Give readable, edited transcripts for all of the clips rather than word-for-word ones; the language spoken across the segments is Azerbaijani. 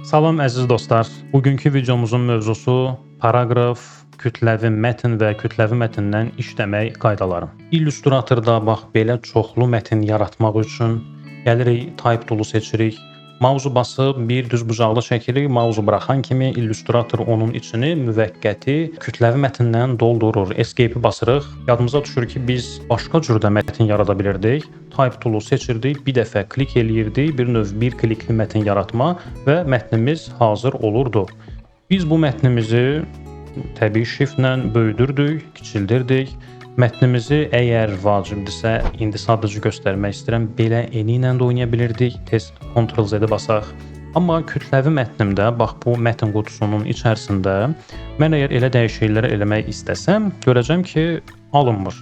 Salam əziz dostlar. Bugünkü videomuzun mövzusu paraqraf, kütləvi mətn və kütləvi mətndən işləmək qaydaları. İllüstratorda bax belə çoxlu mətn yaratmaq üçün gəlirik Type toolu seçirik. Mausu basıb bir düzbucaqlı çəkirik. Mausu buraxan kimi İllüstrator onun içini müvəqqəti kütləvi mətndən doldurur. Escape-i basırıq. Yadımıza düşür ki, biz başqa cürdə mətn yarada bilirdik. Type toolu seçirdik, bir dəfə klik eləyirdik, bir növ bir klikli mətn yaratma və mətnimiz hazır olurdu. Biz bu mətnimizi təbii shiftlə böyüdürdük, kiçildirdik. Mətnimizi əgər vacibdirsə, indi sadəcə göstərmək istəyirəm, belə eni ilə də oynaya bilirdik. Tez Ctrl-Z-ə basaq. Amma kütləvi mətnimdə, bax bu mətn qutusunun içərisində mən əgər elə dəyişikliklər eləmək istəsəm, görəcəm ki, alınmır.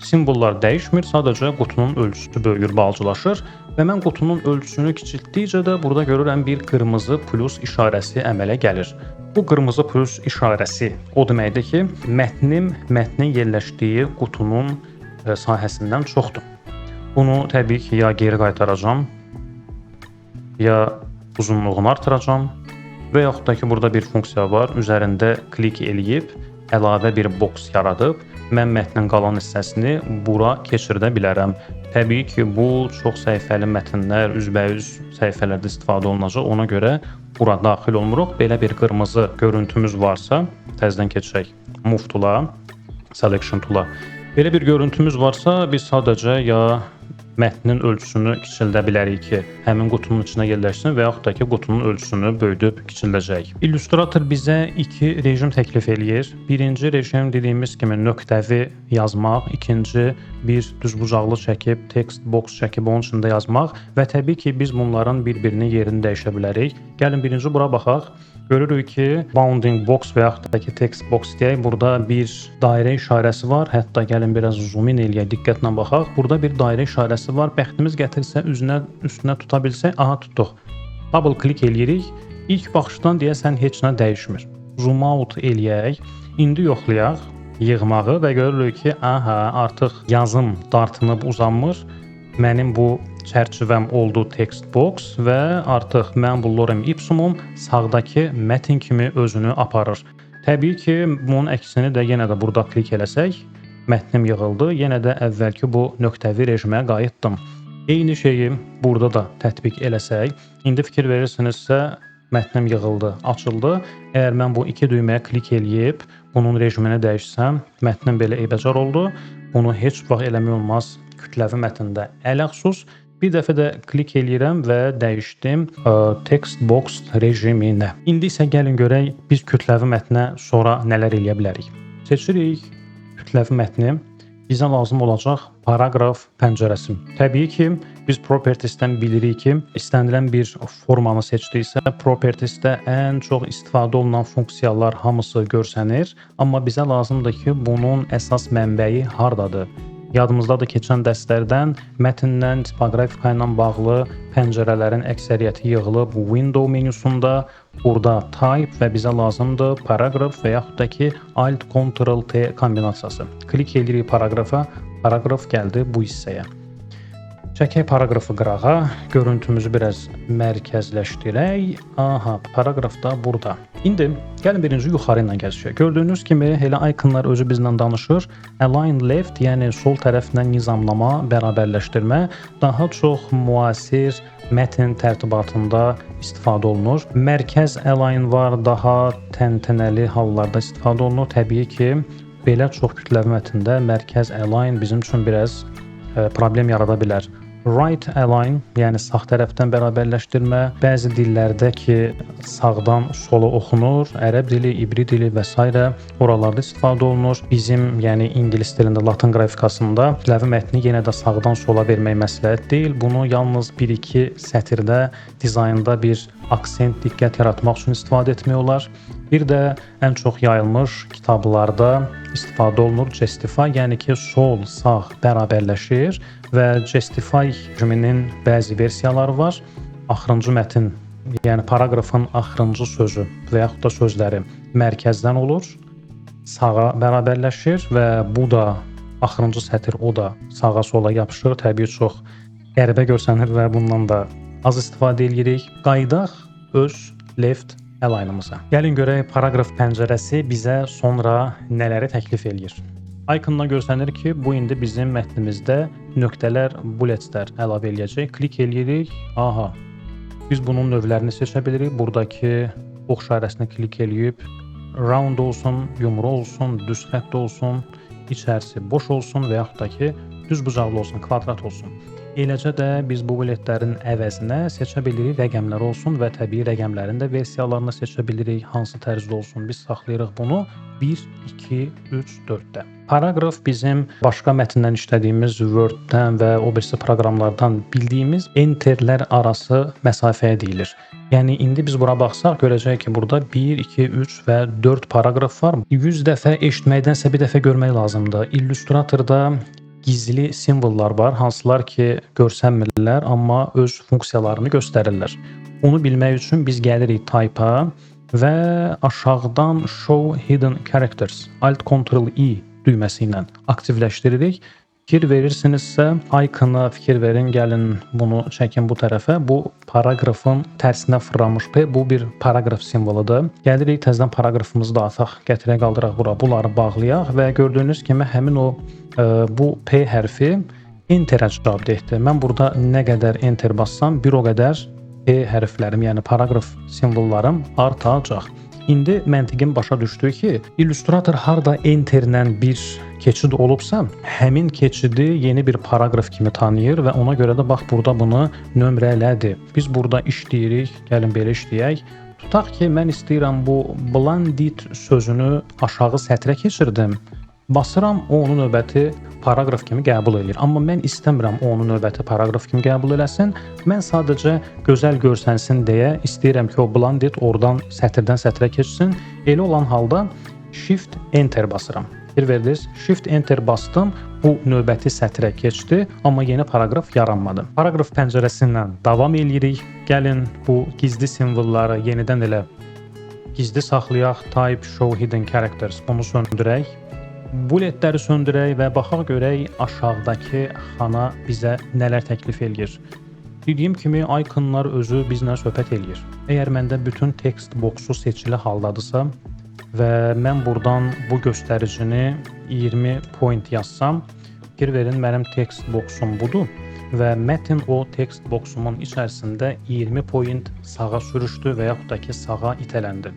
Simvollar dəyişmir, sadəcə qutunun ölçüsü böyüyür, balacalaşır və mən qutunun ölçüsünü kiçiltdikcə də burada görürəm bir qırmızı plus işarəsi əmələ gəlir. Bu qırmızı plus işarəsi o deməkdir ki, mətnin yerləşdiyi qutunun sahəsindən çoxdur. Bunu təbii ki, ya geri qaytaracam, ya uzunluğunu artıracam və yaxud da ki, burada bir funksiya var, üzərində klik eləyib əlavə bir boks yaradıb mən mətnin qalan hissəsini bura keçirdə bilərəm. Təbii ki, bu çox səhifəli mətnlər, üzbəüz səhifələrdə istifadə olunacaq. Ona görə bura daxil olmuruq. Belə bir qırmızı görüntümüz varsa, təzədən keçək Move tool'a, Selection tool'a. Belə bir görüntümüz varsa, biz sadəcə ya mətnin ölçüsünü kiçildə bilərik ki, həmin qutunun içinə yerləşsin və yaxud da ki, qutunun ölçüsünü böyüdüb kiçildəcək. İllüstrator bizə iki rejim təklif eləyir. Birinci rejim dediyimiz kimi nöqtəvi yazmaq, ikinci bir düzbucaqlı çəkib, text box çəkib onun içində yazmaq və təbii ki, biz bunların bir-birinin yerini dəyişə bilərik. Gəlin birinci bura baxaq. Görürük ki, bounding box və yaxud da ki, text box deyək, burada bir dairə işarəsi var. Hətta gəlin biraz zoom in eləyək, diqqətlə baxaq. Burada bir dairə işarəsi var. Bəxtimiz gətirsə, üstünə tuta bilsək, aha tutduq. Double klik eləyirik. İlk baxışdan deyəsən heç nə dəyişmir. Zoom out eləyək. İndi yoxlayaq yığmağı və görürük ki, aha, artıq yazım dartınıb uzanmır. Mənim bu çərçivəm oldu text box və artıq mən bu lorem ipsumum sağdakı mətn kimi özünü aparır. Təbii ki, bunun əksini də yenə də burada klik eləsək, mətnim yığıldı. Yenə də əvvəlki bu nöqtəvi rejimə qayıtdım. Eyni şeyi burada da tətbiq eləsək, indi fikir verirsinizsə, mətnim yığıldı, açıldı. Əgər mən bu iki düyməyə klik eləyib, bunun rejimini dəyişsəm, mətnim belə eybəcər oldu. Bunu heç vaxt eləmək olmaz kütləvi mətndə. Ələxsus bir dəfə də klik eləyirəm və dəyişdim text box rejiminə. İndi isə gəlin görək biz kütləvi mətnə sonra nələr eləyə bilərik. Seçirik kütləvi mətni. Bizə lazım olacaq paraqraf pəncərəsi. Təbii ki, biz propertiesdən bilirik ki, istənilən bir formanı seçdiksə, propertiesdə ən çox istifadə olunan funksiyalar hamısı görsənir. Amma bizə lazımdır ki, bunun əsas mənbəyi hardadır? Yadımızdadır keçən dərslərdən mətndən, tipografika ilə bağlı pəncərələrin əksəriyyəti yığılıb Window menüsunda. Burada Type və bizə lazımdır paraqraf və yaxud da ki Alt-Ctrl-T kombinasiyası. Klik edirik paraqrafa, paraqraf gəldi bu hissəyə. Çəkək paraqrafı qırağa, görüntümüzü biraz mərkəzləşdirək. Aha, paraqraf da burada. İndi gəlin birinci yuxarı ilə gəzişək. Gördüyünüz kimi elə ikonlar özü bizlə danışır. Align left, yəni sol tərəfdən nizamlama, bərabərləşdirmə daha çox müasir mətn tərtibatında istifadə olunur. Mərkəz align var, daha təntənəli hallarda istifadə olunur. Təbii ki, belə çox kütləvi mətndə mərkəz align bizim üçün biraz problem yarada bilər. Right align, yəni sağ tərəfdən bərabərləşdirmə. Bəzi dillərdə ki, sağdan sola oxunur, ərəb dili, ibri dili və s. oralarda istifadə olunur. Bizim, yəni ingilis dilində, Latin qrafikasında kütləvi mətni yenə də sağdan sola vermək məsləhət deyil. Bunu yalnız 1-2 sətirdə dizaynda bir aksent, diqqət yaratmaq üçün istifadə etmək olar. Bir də ən çox yayılmış kitablarda istifadə olunur Justify, yəni ki, sol, sağ bərabərləşir və Justify rejiminin bəzi versiyaları var. Axırıncı mətn, yəni paraqrafın axırıncı sözü və yaxud da sözləri mərkəzdən olur, sağa bərabərləşir və bu da axırıncı sətir, o da sağa sola yapışır. Təbii çox qəribə görsənir və bundan da az istifadə edirik. Qayıdaq öz left alignımıza. Gəlin görək paragraf pəncərəsi bizə sonra nələri təklif eləyir. Icondan görsənir ki, bu indi bizim mətnimizdə nöqtələr, bulletslər əlavə eləyəcək. Klik eləyirik. Aha. Biz bunun növlərini seçə bilirik. Buradakı ox işarəsini klik eləyib round olsun, yumru olsun, düz xətt olsun, içərisi boş olsun və yaxud da ki, düz bucaqlı olsun, kvadrat olsun. Eləcə də biz bu bulletlərin əvəzinə seçə bilirik rəqəmlər olsun və təbii rəqəmlərin də versiyalarını seçə bilirik. Hansı tərzdə olsun biz saxlayırıq bunu 1, 2, 3, 4-də. Paragraf bizim başqa mətndən işlədiyimiz Word-dən və o birisi proqramlardan bildiyimiz enterlər arası məsafəyə deyilir. Yəni indi biz bura baxsaq görəcəyik ki, burada 1, 2, 3 və 4 paragraf var. 100 dəfə eşitməkdənsə bir dəfə görmək lazımdır. İllüstratorda gizli simvollar var, hansılar ki görsənmirlər, amma öz funksiyalarını göstərirlər. Onu bilmək üçün biz gəlirik Type-a və aşağıdan Show Hidden Characters, Alt-Ctrl-E düyməsi ilə aktivləşdiririk. Fikir verirsinizsə, icona fikir verin, gəlin bunu çəkin bu tərəfə. Bu paragrafın tərsinə fırlanmış P, bu bir paragraf simvoludur. Gəlirik təzədən paragrafımızı da ataq, gətirək qaldıraq bura, bunları bağlayaq və gördüyünüz kimi həmin o bu P hərfi enterə cavab etdi. Mən burada nə qədər enter bassam, bir o qədər P hərflərim, yəni paragraf simvollarım artacaq. İndi məntiqim başa düşdü ki, İllüstrator harda enterlə bir keçid olubsa, həmin keçidi yeni bir paragraf kimi tanıyır və ona görə də bax burada bunu nömrələdi. Biz burada işləyirik, gəlin belə işləyək. Tutaq ki, mən istəyirəm bu blended sözünü aşağı sətrə keçirdim. Basıram, o onu növbəti paragraf kimi qəbul edir. Amma mən istəmirəm o onu növbəti paragraf kimi qəbul eləsin. Mən sadəcə gözəl görsənsin deyə istəyirəm ki, o blended oradan sətirdən sətrə keçsin. Elə olan halda Shift Enter basıram. Fikir verdiniz? Shift Enter bastım. Bu növbəti sətrə keçdi, amma yeni paragraf yaranmadı. Paragraf pəncərəsindən davam eləyirik. Gəlin bu gizli simvolları yenidən elə gizli saxlayaq. Type Show Hidden Characters. Bunu söndürək. Bulletləri söndürək və baxaq görək aşağıdakı xana bizə nələr təklif eləyir. Dediyim kimi iconlar özü bizlə söhbət eləyir. Əgər məndə bütün text boxu seçili haldadırsa və mən buradan bu göstəricini 20 point yazsam, fikir verin mənim text boxum budur və mətn o text boxumun içərisində 20 point sağa sürüşdü və yaxud da ki sağa itələndi.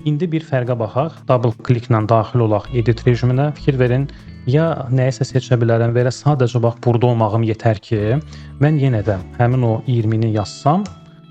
İndi bir fərqə baxaq. Double kliklə daxil olaq edit rejiminə. Fikir verin, ya nəyisə seçə bilərəm və elə sadəcə bax burada olmağım yetər ki, mən yenə də həmin o 20-ni yazsam,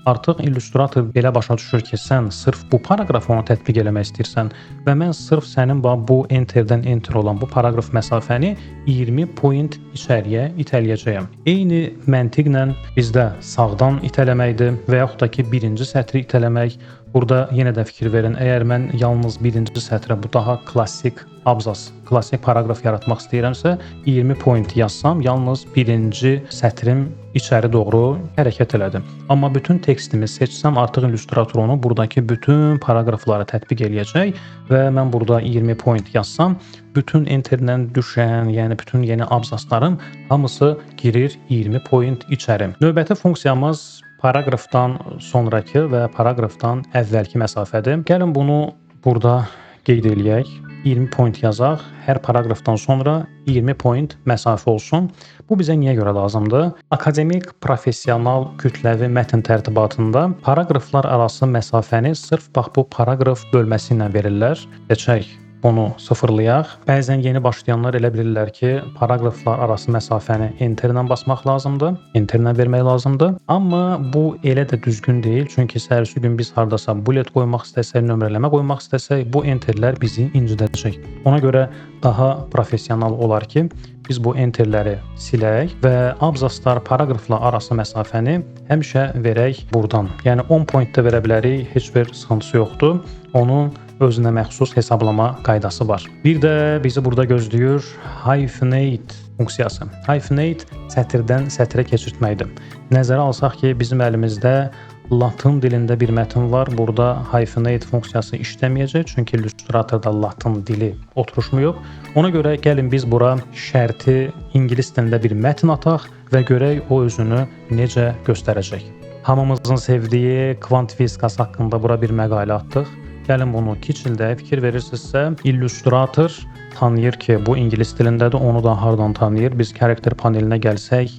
artıq İllüstrator belə başa düşür ki, sən sırf bu paragrafı ona tətbiq eləmək istəyirsən və mən sırf sənin bu enterdən enter olan bu paragraf məsafəni 20 point içəriyə itələyəcəyəm. Eyni məntiqlə bizdə sağdan itələməkdir və yaxud da ki birinci sətri itələmək. Burada yenə də fikir verin, əgər mən yalnız birinci sətrə bu daha klassik abzas, klassik paragraf yaratmaq istəyirəmsə, 20 point yazsam, yalnız birinci sətrim içəri doğru hərəkət elədim. Amma bütün tekstimi seçsəm, artıq İllüstrator onu buradakı bütün paragrafları tətbiq eləyəcək və mən burada 20 point yazsam, bütün enterlə düşən, yəni bütün yeni abzaslarım hamısı girir 20 point içəri. Növbəti funksiyamız paragrafdan sonrakı və paragrafdan əvvəlki məsafədir. Gəlin bunu burada qeyd eləyək. 20 point yazaq. Hər paragrafdan sonra 20 point məsafə olsun. Bu bizə niyə görə lazımdır? Akademik, professional, kütləvi mətn tərtibatında paragraflar arası məsafəni sırf bax bu paragraf bölməsi ilə verirlər. Keçək onu sıfırlayaq. Bəzən yeni başlayanlar elə bilirlər ki, paragraflar arası məsafəni enterlə basmaq lazımdır, enterlə vermək lazımdır. Amma bu elə də düzgün deyil, çünki səhərsi gün biz hardasa bullet qoymaq istəsək, nömrələmə qoymaq istəsək, bu enterlər bizi incidəcək. Ona görə daha professional olar ki, biz bu enterləri silək və abzaslar, paragraflar arası məsafəni həmişə verək buradan. Yəni 10 point-də verə bilərik, heç bir sıxıntısı yoxdur. Onun özünə məxsus hesablama qaydası var. Bir də bizi burada gözləyir hyphenate funksiyası. Hyphenate sətirdən sətrə keçirtməkdir. Nəzərə alsaq ki, bizim əlimizdə Latın dilində bir mətn var. Burada hyphenate funksiyası işləməyəcək, çünki İllüstratorda Latın dili oturuşmayıb. Ona görə gəlin biz bura şərti ingilis dilində bir mətn ataq və görək o özünü necə göstərəcək. Hamımızın sevdiyi kvant fizikası haqqında bura bir məqalə atdıq. Gəlin bunu kiçildə fikir verirsinizsə, Illustrator tanıyır ki, bu ingilis dilindədir, onu da hardan tanıyır? Biz character panelinə gəlsək,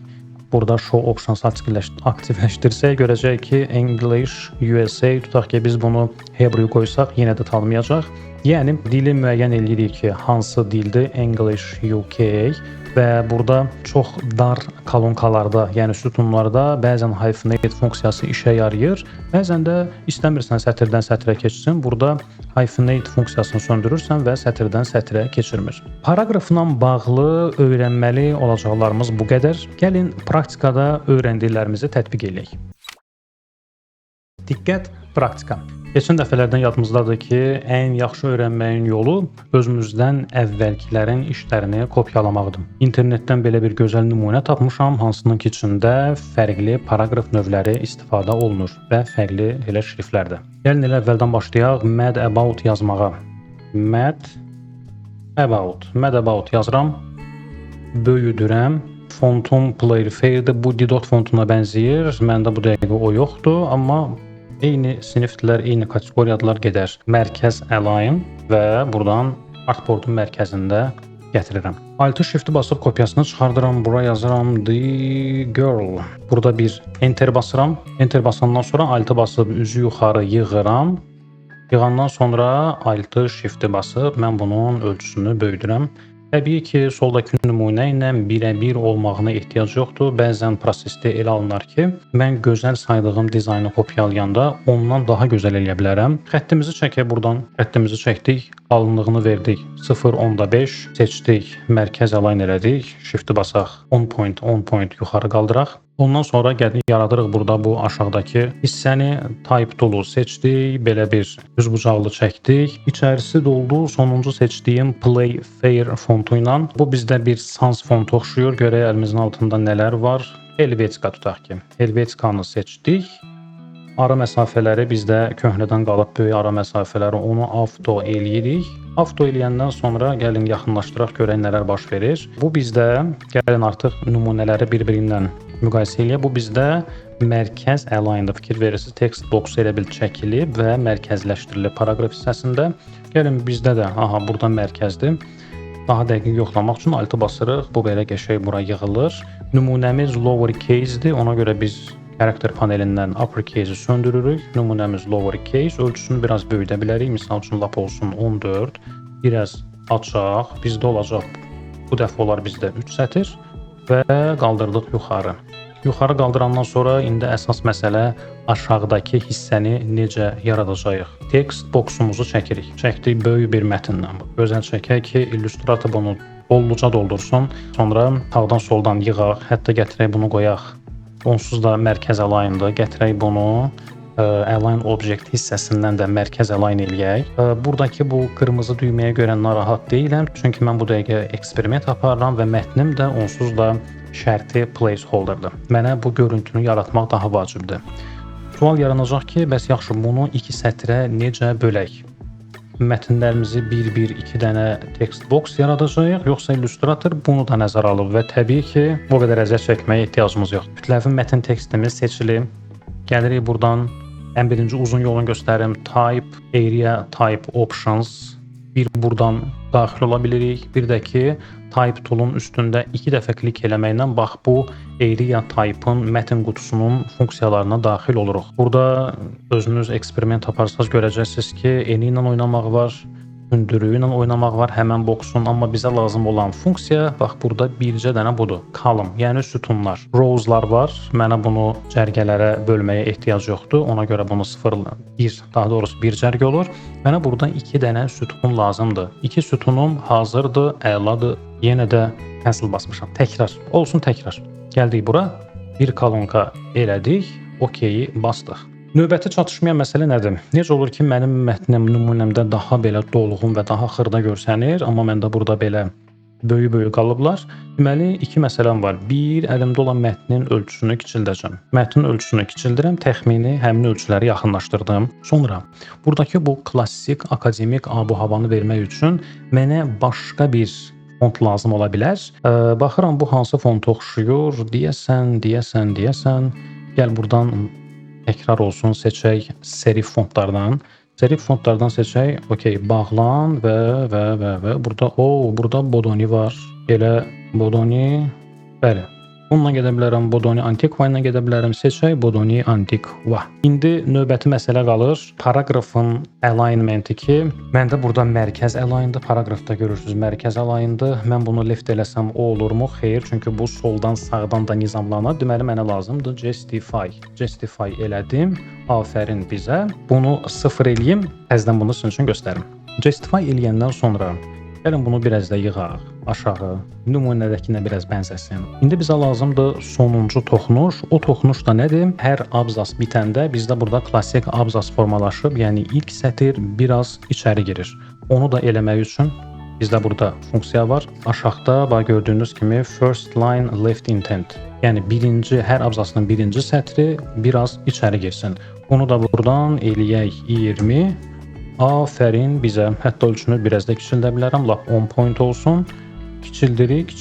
burada show options aktivləşdirsək, görəcək ki, English USA, tutaq ki, biz bunu Hebrew qoysaq, yenə də tanımayacaq. Yəni, dili müəyyən edirik ki, hansı dildir? English UK. Və burada çox dar kolonkalarda, yəni sütunlarda bəzən hyphenate funksiyası işə yarayır. Bəzən də istəmirsən sətirdən sətrə keçsin. Burada hyphenate funksiyasını söndürürsən və sətirdən sətrə keçirmir. Paraqrafla bağlı öyrənməli olacaqlarımız bu qədər. Gəlin praktikada öyrəndiklərimizi tətbiq edək. Diqqət, praktika. Keçən dəfələrdən yadımızdadır ki, ən yaxşı öyrənməyin yolu özümüzdən əvvəlkilərin işlərini kopyalamaqdır. İnternetdən belə bir gözəl nümunə tapmışam, hansının ki içində fərqli paraqraf növləri istifadə olunur və fərqli elə şriftlərdə. Gəlin elə əvvəldən başlayaq mad about yazmağa. Mad about yazıram. Böyüdürəm. Fontum player fairdir. Bu Didot fontuna bənzəyir. Məndə bu dəqiqə o yoxdur, amma eyni sinifdilər, eyni kateqoriyadılar gedər. Mərkəz align və buradan artboardun mərkəzində gətirirəm. Alt shift basıb kopyasını çıxardıram. Bura yazıram the girl. Burada bir enter basıram. Enter basandan sonra alt basıb üzü yuxarı yığıram. Yığandan sonra alt shift basıb mən bunun ölçüsünü böyüdürəm. Təbii ki, soldakı nümunə ilə birə-bir olmağına ehtiyac yoxdur. Bəzən prosesdə elə alınır ki, mən gözəl saydığım dizaynı kopyalayanda ondan daha gözəl eləyə bilərəm. Xəttimizi çəkək buradan. Xəttimizi çəkdik, qalınlığını verdik. 0.5 seçdik, mərkəz align elədik. Shift basaq 10 point yuxarı qaldıraq. Ondan sonra yaradırıq burada bu aşağıdakı hissəni. Type tool'u seçdik, belə bir düzbucaqlı çəkdik. İçərisi doldu. Sonuncu seçdiyim Play Fair fontu ilə. Bu bizdə bir sans fontu oxşuyur. Görək əlimizin altında nələr var. Helvetica tutaq ki. Helveticanı seçdik. Ara məsafələri bizdə köhnədən qalıb böyük ara məsafələri, onu auto eləyirik. Auto eləyəndən sonra gəlin yaxınlaşdıraq, görək nələr baş verir. Bu bizdə, gəlin artıq nümunələri bir-birindən müqayisə eləyək. Bu bizdə mərkəz align-da fikir verirsiniz. Text box elə bil çəkilib və mərkəzləşdirilib paraqraf hissəsində. Gəlin bizdə də, aha, burada mərkəzdir. Daha dəqiq yoxlamaq üçün altı basırıq. Bu belə qəşəng bura yığılır. Nümunəmiz lower case-dir. Ona görə biz character panelindən upper case-i söndürürük. Nümunəmiz lower case. Ölçüsünü biraz böyüdə bilərik. Misal üçün lap olsun 14. Biraz açaq. Bizdə olacaq. Bu dəfə olar bizdə 3 sətir. Və qaldırdıq yuxarı. Yuxarı qaldırandan sonra indi əsas məsələ aşağıdakı hissəni necə yaradacağıq. Text boxumuzu çəkirik. Çəkdik böyük bir mətndən. Gözəl çəkək ki, Illustrator bunu bolluca doldursun. Sonra sağdan soldan yığaq. Hətta gətirək bunu qoyaq. Onsuz da mərkəz align-dır. Gətirək bunu align object hissəsindən də mərkəz align eləyək. Buradakı bu qırmızı düyməyə görə narahat deyiləm. Çünki mən bu dəqiqə eksperiment aparıram və mətnim də onsuz da şərti placeholder'dır. Mənə bu görüntünü yaratmaq daha vacibdir. Sual yaranacaq ki, bəs yaxşı bunu 2 sətrə necə bölək? Mətnlərimizi bir-bir 2 dənə text box yaradacağıq, yoxsa Illustrator bunu da nəzərə alıb və təbii ki, o qədər əziyyət çəkməyə ehtiyacımız yox. Kütləvi mətn tekstimiz seçilib. Gəlirik buradan, ən birinci uzun yolunu göstərim. Type, area, type options. Bir buradan daxil ola bilirik. Bir də ki, type tool'un üstündə 2 dəfə klik eləməklə bax bu area type'ın mətn qutusunun funksiyalarına daxil oluruq. Burada özünüz eksperiment aparsanız görəcəksiniz ki, eni ilə oynamaq var, hündürlüyü ilə oynamaq var həmən boxun, amma bizə lazım olan funksiya bax burada bircə dənə budur. Column, yəni sütunlar. Rows'lar var. Mənə bunu cərgələrə bölməyə ehtiyac yoxdur. Ona görə bunu 1, daha doğrusu 1 cərgə olur. Mənə burada 2 dənə sütun lazımdır. 2 sütunum hazırdır, əladır. Yenə də cancel basmışam. Təkrar. Olsun təkrar. Gəldik bura. Bir kolonka elədik. OK-yi bastıq. Növbəti çatışmayan məsələ nədir? Necə olur ki, mənim mətnim nümunəmdə daha belə dolğun və daha xırda görsənir, amma məndə burada belə böyük qalıblar. Deməli, 2 məsələm var. Bir, əlimdə olan mətnin ölçüsünü kiçildəcəm. Mətnin ölçüsünü kiçildirəm, təxmini həmin ölçüləri yaxınlaşdırdım. Sonra, buradakı bu klassik akademik abu-havanı vermək üçün mənə başqa bir font lazım ola bilər. Baxıram bu hansı fonta oxşuyur. Deyəsən. Gəl buradan təkrar olsun, seçək serif fontlardan. Serif fontlardan seçək. Okay, bağlan və burada burada Bodoni var. Elə Bodoni, bəli. Bununla gedə bilərəm, Bodoni Antiqva ilə gedə bilərəm. Seçək Bodoni Antiqva. İndi növbəti məsələ qalır. Paraqrafın alignmenti ki, məndə burada mərkəz aligndır. Paraqrafda görürsüz mərkəz aligndır. Mən bunu left eləsəm o olurmu? Xeyr, çünki bu soldan sağdan da nizamlanar. Deməli mənə lazımdır Justify. Justify elədim. Afərin bizə. Bunu 0 eləyim. Təzədən bunu sizin üçün göstərim. Justify eləyəndən sonra gəlin bunu biraz da yığaq aşağı. Nümunədəkinə biraz bənzəsin. İndi bizə lazımdır sonuncu toxunuş. O toxunuş da nədir? Hər abzas bitəndə bizdə burada klassik abzas formalaşıb, yəni ilk sətr biraz içəri girir. Onu da eləmək üçün bizdə burada funksiya var. Aşağıda bax gördüyünüz kimi first line left intent. Yəni hər abzasının birinci sətri biraz içəri girsin. Onu da buradan eləyək 20. Afərin bizə. Hətta ölçünü biraz da kiçildə bilərəm. Lap 10 point olsun. Kiçildirik.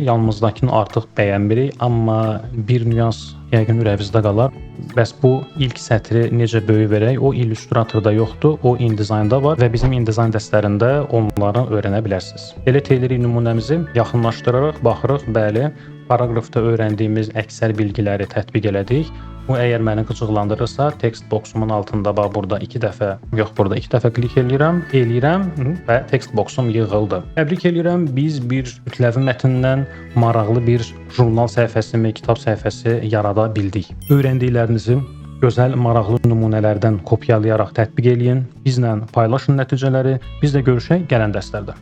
Yanımızdakını artıq bəyənmirik. Amma bir nüans yəqin ürəyimizdə qalar. Bəs bu ilk sətri necə böyük verək? O Illustratorda yoxdur. O InDesign'da var və bizim InDesign dərslərində onları öyrənə bilərsiniz. Elə eləyirik nümunəmizi yaxınlaşdıraraq baxırıq. Bəli, paraqrafda öyrəndiyimiz əksər bilgiləri tətbiq elədik. Bu əgər məni qıcıqlandırırsa, text boxumun altında bax burada 2 dəfə klik eləyirəm və text boxum yığıldı. Təbrik eləyirəm, biz bir kütləvi mətndən maraqlı bir jurnal səhifəsi, kitab səhifəsi yarada bildik. Öyrəndiklərinizi gözəl, maraqlı nümunələrdən kopyalayaraq tətbiq eləyin, bizlə paylaşın nəticələri, biz də görüşək gələn dərslərdə.